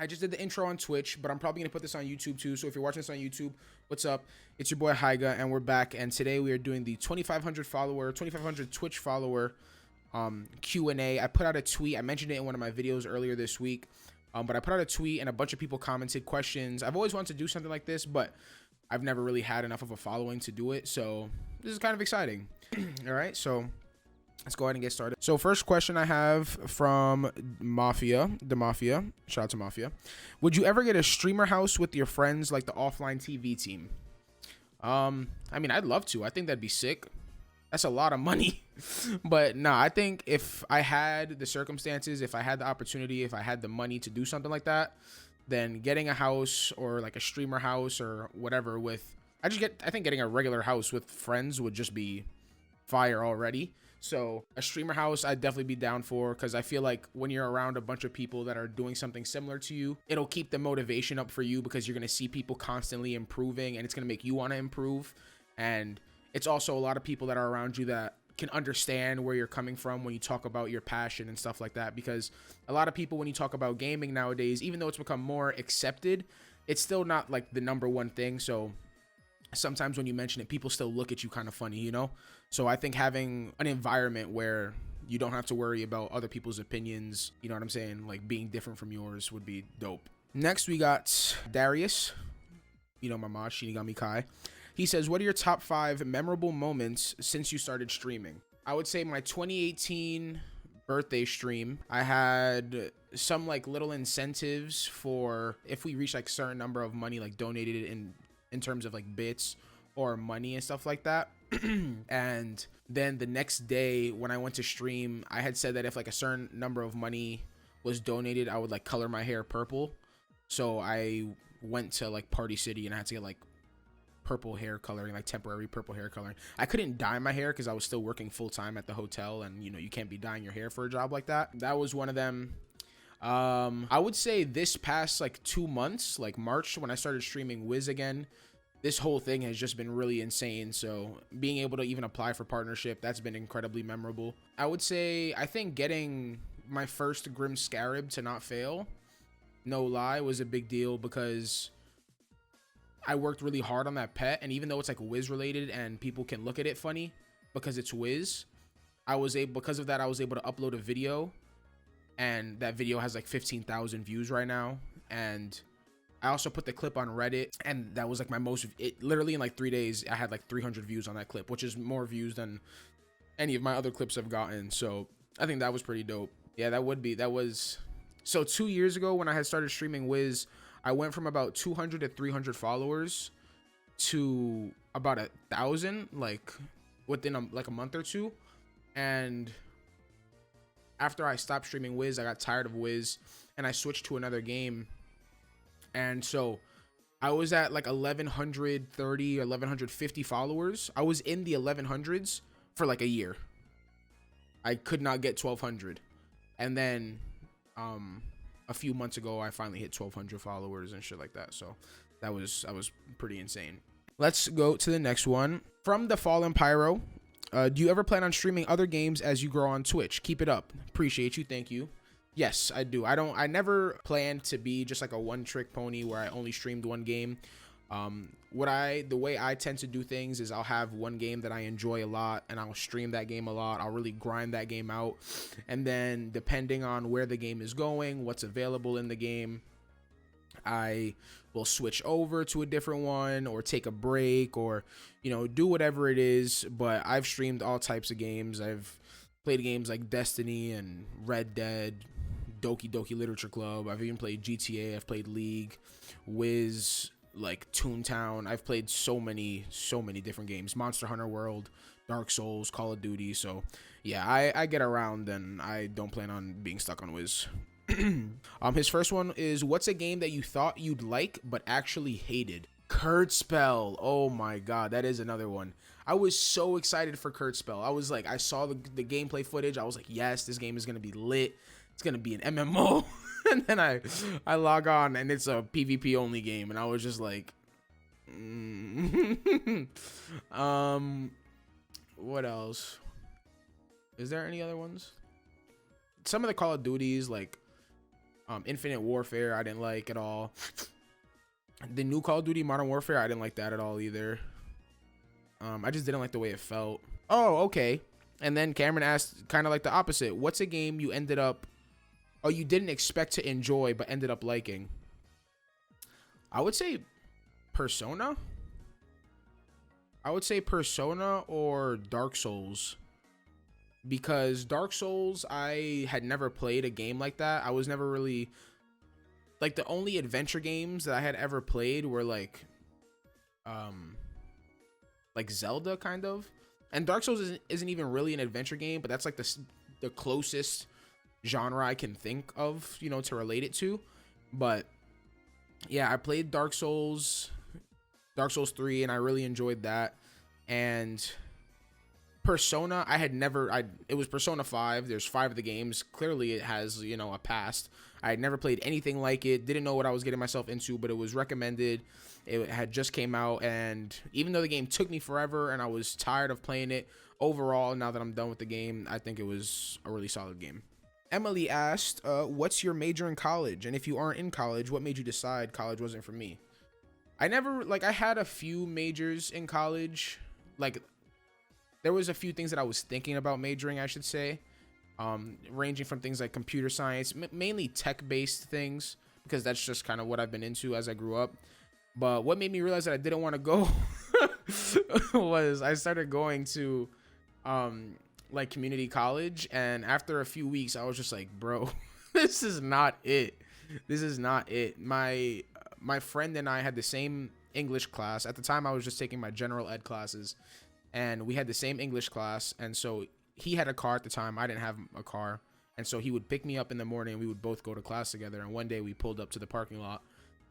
I just did the intro on Twitch, but I'm probably gonna put this on YouTube too. So if you're watching this on YouTube, what's up? It's your boy Haiguh, and we're back. And today we are doing the 2,500 Twitch follower Q&A. I put out a tweet. I mentioned it in one of my videos earlier this week, but I put out a tweet and a bunch of people commented questions. I've always wanted to do something like this, but I've never really had enough of a following to do it. So this is kind of exciting. All right, so let's go ahead and get started. So first question I have from Mafia. Shout out to Mafia. Would you ever get a streamer house with your friends like the offline TV team? I mean, I'd love to. I think that'd be sick. That's a lot of money. But nah, I think if I had the circumstances, if I had the opportunity, if I had the money to do something like that, then getting a house or like a streamer house or whatever with, I think getting a regular house with friends would just be fire already. So a streamer house I'd definitely be down for, because I feel like when you're around a bunch of people that are doing something similar to you, it'll keep the motivation up for you, because you're going to see people constantly improving and it's going to make you want to improve. And it's also a lot of people that are around you that can understand where you're coming from when you talk about your passion and stuff like that, because a lot of people, when you talk about gaming nowadays, even though it's become more accepted, it's still not like the #1 thing. So sometimes when you mention it, people still look at you kind of funny, you know? So I think having an environment where you don't have to worry about other people's opinions, you know what I'm saying, like being different from yours, would be dope. Next we got Darius, you know, my mod Shinigami Kai. He says, what are your top 5 memorable moments since you started streaming? I would say my 2018 birthday stream. I had some like little incentives for if we reach like a certain number of money, like donated in terms of like bits or money and stuff like that. And then the next day when I went to stream, I had said that if like a certain number of money was donated, I would like color my hair purple. So I went to like Party City and I had to get like purple hair coloring, like temporary purple hair coloring. I couldn't dye my hair because I was still working full-time at the hotel, and you know, you can't be dyeing your hair for a job like that. That was one of them. I would say this past like 2 months, like March, when I started streaming Wiz again, this whole thing has just been really insane. So being able to even apply for partnership, that's been incredibly memorable. I would say, I think getting my first Grim Scarab to not fail, no lie, was a big deal, because I worked really hard on that pet. And even though it's like Wiz related and people can look at it funny because it's Wiz, because of that, I was able to upload a video, and that video has like 15,000 views right now. And I also put the clip on Reddit, and that was like my most, literally in like 3 days, I had like 300 views on that clip, which is more views than any of my other clips have gotten. So I think that was pretty dope. Yeah, that was, so 2 years ago when I had started streaming Wiz, I went from about 200 to 300 followers to about 1,000, like within a month or two. And after I stopped streaming Wiz, I got tired of Wiz and I switched to another game. And so I was at like 1,130 or 1,150 followers. I was in the 1,100s for like a year. I could not get 1,200. And then a few months ago, I finally hit 1,200 followers and shit like that. So that was pretty insane. Let's go to the next one. From the Fallen Pyro. Do you ever plan on streaming other games as you grow on Twitch? Keep it up. Appreciate you. Thank you. Yes, I do. I never planned to be just like a one-trick pony where I only streamed one game. The way I tend to do things is I'll have one game that I enjoy a lot and I'll stream that game a lot. I'll really grind that game out. And then depending on where the game is going, what's available in the game, I will switch over to a different one or take a break or, you know, do whatever it is. But I've streamed all types of games. I've played games like Destiny and Red Dead, Doki Doki Literature Club. I've even played GTA. I've played League, Wiz, like Toontown. I've played so many different games. Monster Hunter World, Dark Souls, Call of Duty. So yeah, I get around, and I don't plan on being stuck on Wiz. His first one is, what's a game that you thought you'd like but actually hated? Curd Spell. Oh my god, that is another one. I was so excited for Curd Spell. I was like, I saw the gameplay footage. I was like, yes, this game is gonna be lit. It's gonna be an MMO. And then I log on and it's a PvP only game, and I was just like, what else? Is there any other ones? Some of the Call of Duties, like Infinite Warfare, I didn't like at all. The new Call of Duty Modern Warfare, I didn't like that at all either. I just didn't like the way it felt. Oh, okay. And then Cameron asked kind of like the opposite. What's a game you ended up, or you didn't expect to enjoy but ended up liking? I would say Persona. I would say Persona or Dark Souls. Because Dark Souls, I had never played a game like that. I was never really, like, the only adventure games that I had ever played were like Zelda kind of. And Dark Souls isn't even really an adventure game, but that's like the closest genre I can think of, you know, to relate it to. But yeah, I played Dark Souls 3, and I really enjoyed that. And Persona, it was Persona 5. There's 5 of the games. Clearly it has, you know, a past. I had never played anything like it. Didn't know what I was getting myself into, but it was recommended. It had just came out, and even though the game took me forever and I was tired of playing it, overall, now that I'm done with the game, I think it was a really solid game. Emily asked, what's your major in college? And if you aren't in college, what made you decide college wasn't for me? I had a few majors in college. Like, there was a few things that I was thinking about majoring, I should say. Ranging from things like computer science, mainly tech-based things, because that's just kind of what I've been into as I grew up. But what made me realize that I didn't want to go was I started going to like community college, and after a few weeks I was just like, bro, this is not it. This is not it. My friend and I had the same English class. At the time I was just taking my general ed classes, and we had the same English class, and so he had a car at the time. I didn't have a car, and so he would pick me up in the morning, and we would both go to class together. And one day we pulled up to the parking lot,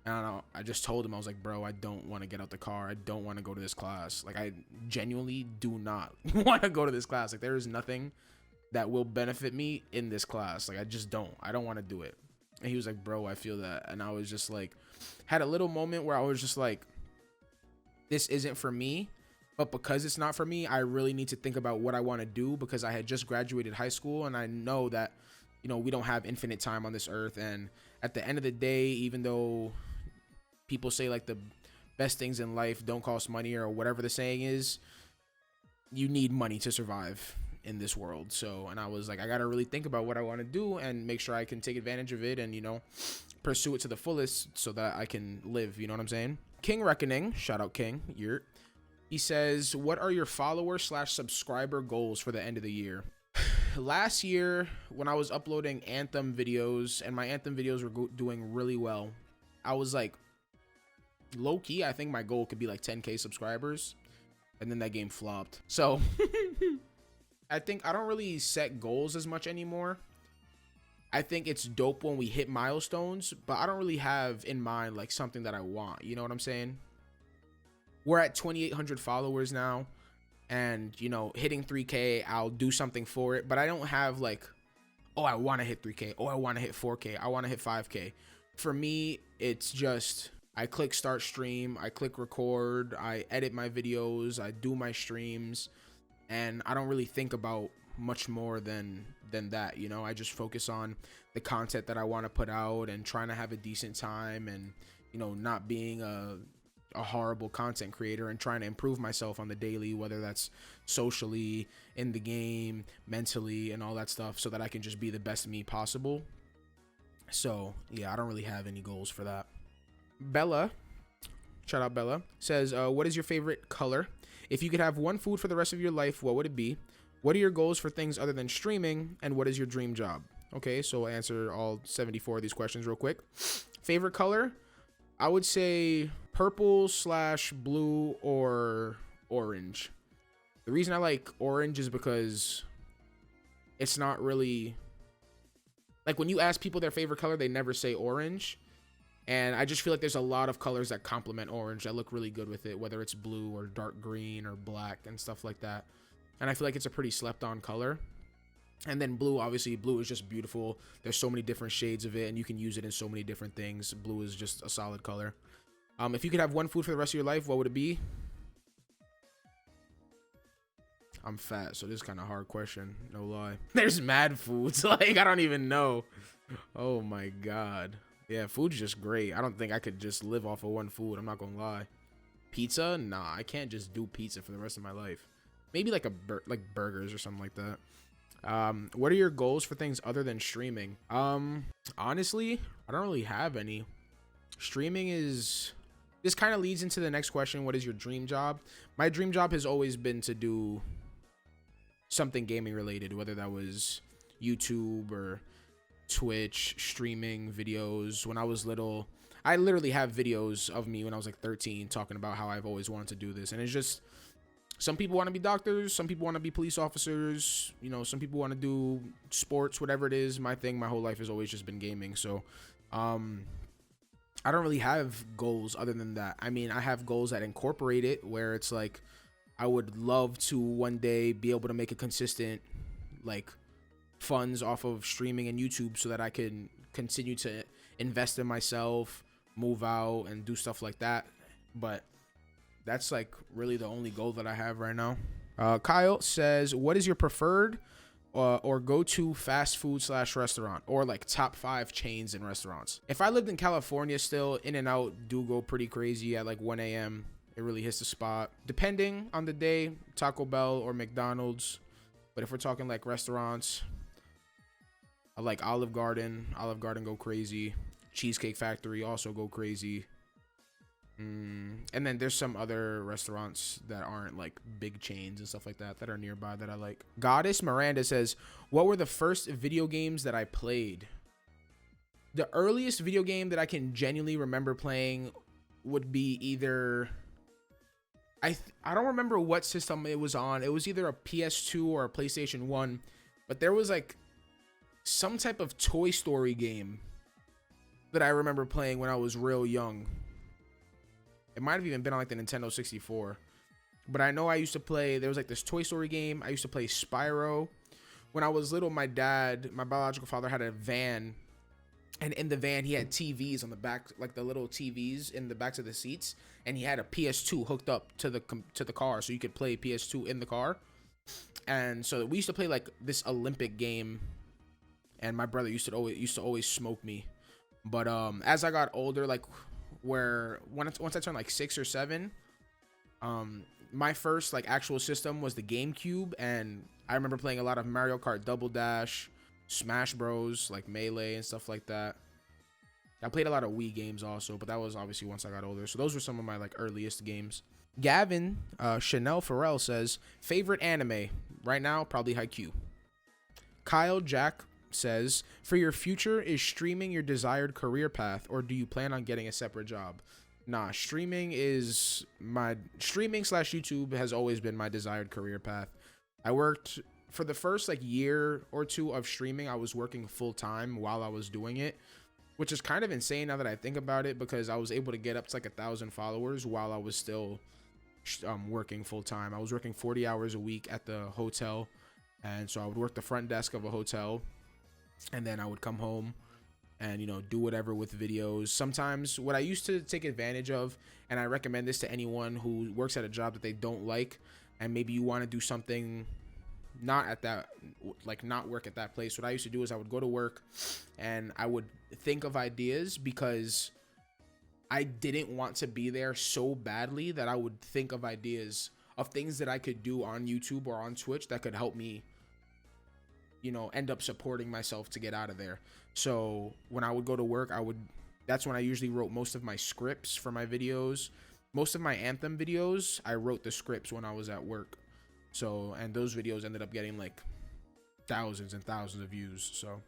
and I just told him, I was like, bro, I don't want to get out the car. I don't want to go to this class. Like, I genuinely do not want to go to this class. Like, there is nothing that will benefit me in this class. Like, I just don't. I don't want to do it. And he was like, bro, I feel that. And I was just like, had a little moment where I was just like, this isn't for me. But because it's not for me, I really need to think about what I want to do, because I had just graduated high school, and I know that, you know, we don't have infinite time on this earth. And at the end of the day, even though people say like the best things in life don't cost money, or whatever the saying is, you need money to survive in this world. So, and I was like, I got to really think about what I want to do and make sure I can take advantage of it and, you know, pursue it to the fullest so that I can live. You know what I'm saying? King Reckoning, shout out King, he says, what are your follower/subscriber goals for the end of the year? Last year, when I was uploading Anthem videos, and my Anthem videos were doing really well, I was like, low-key, I think my goal could be like 10K subscribers, and then that game flopped. So I think I don't really set goals as much anymore. I think it's dope when we hit milestones, but I don't really have in mind like something that I want. You know what I'm saying? We're at 2,800 followers now, and, you know, hitting 3K, I'll do something for it. But I don't have like, oh, I want to hit 3K. Oh, I want to hit 4K. I want to hit 5K. For me, it's just, I click start stream, I click record, I edit my videos, I do my streams, and I don't really think about much more than that. You know, I just focus on the content that I want to put out and trying to have a decent time, and, you know, not being a horrible content creator, and trying to improve myself on the daily, whether that's socially, in the game, mentally, and all that stuff, so that I can just be the best me possible. So yeah, I don't really have any goals for that. Bella, shout out Bella, says, what is your favorite color? If you could have one food for the rest of your life, what would it be? What are your goals for things other than streaming? And what is your dream job? Okay, so I'll answer all 74 of these questions real quick. Favorite color? I would say purple/blue or orange. The reason I like orange is because it's not really, like, when you ask people their favorite color, they never say orange. And I just feel like there's a lot of colors that complement orange that look really good with it, whether it's blue or dark green or black and stuff like that. And I feel like it's a pretty slept on color. And then blue, obviously, blue is just beautiful. There's so many different shades of it, and you can use it in so many different things. Blue is just a solid color. If you could have one food for the rest of your life, what would it be? I'm fat, so this is kind of a hard question. No lie. There's mad foods. Like, I don't even know. Oh my god. Yeah, food's just great. I don't think I could just live off of one food. I'm not gonna lie. Pizza? Nah, I can't just do pizza for the rest of my life. Maybe like like burgers or something like that. What are your goals for things other than streaming? Honestly, I don't really have any. Streaming is this kind of leads into the next question. What is your dream job? My dream job has always been to do something gaming related, whether that was YouTube or Twitch, streaming videos. When I was little, I literally have videos of me when I was like 13 talking about how I've always wanted to do this. And it's just, some people want to be doctors, some people want to be police officers, you know, some people want to do sports, whatever it is. My thing, my whole life has always just been gaming. So, I don't really have goals other than that. I mean, I have goals that incorporate it, where it's like, I would love to one day be able to make a consistent, like, funds off of streaming and YouTube so that I can continue to invest in myself, move out, and do stuff like that. But that's like really the only goal that I have right now. Kyle says, what is your preferred or go-to fast food / restaurant, or like top 5 chains and restaurants? If I lived in California still, In-N-Out do go pretty crazy at like 1 a.m. It really hits the spot. Depending on the day, Taco Bell or McDonald's. But if we're talking like restaurants, I like Olive Garden. Olive Garden go crazy. Cheesecake Factory also go crazy. And then there's some other restaurants that aren't like big chains and stuff like that that are nearby that I like. Goddess Miranda says, what were the first video games that I played? The earliest video game that I can genuinely remember playing would be either, I don't remember what system it was on. It was either a PS2 or a PlayStation 1, but there was like some type of Toy Story game that I remember playing when I was real young. It might have even been on like the Nintendo 64. But I know I used to play, there was like this Toy Story game. I used to play Spyro. When I was little, my dad, my biological father, had a van. And in the van, he had TVs on the back, like the little TVs in the backs of the seats. And he had a PS2 hooked up to the car, so you could play PS2 in the car. And so we used to play like this Olympic game. And my brother used to always smoke me. But as I got older, like once I turned like 6 or 7, my first like actual system was the GameCube, and I remember playing a lot of Mario Kart Double Dash, Smash Bros, like Melee and stuff like that. I played a lot of Wii games also, but that was obviously once I got older. So those were some of my like earliest games. Gavin Chanel Farrell says, favorite anime right now, probably Haikyuu. Kyle Jack says, for your future, is streaming your desired career path, or do you plan on getting a separate job? Nah, streaming / YouTube has always been my desired career path. I worked for the first like year or two of streaming. I was working full time while I was doing it, which is kind of insane now that I think about it, because I was able to get up to like 1,000 followers while I was still working full time. I was working 40 hours a week at the hotel, and so I would work the front desk of a hotel, and then I would come home and, you know, do whatever with videos. Sometimes what I used to take advantage of, and I recommend this to anyone who works at a job that they don't like, and maybe you want to do something not work at that place. What I used to do is I would go to work and I would think of ideas, because I didn't want to be there so badly that I would think of ideas of things that I could do on YouTube or on Twitch that could help me, you know, end up supporting myself to get out of there. So when I would go to work, that's when I usually wrote most of my scripts for my videos. Most of my Anthem videos, I wrote the scripts when I was at work. So, and those videos ended up getting like thousands and thousands of views. So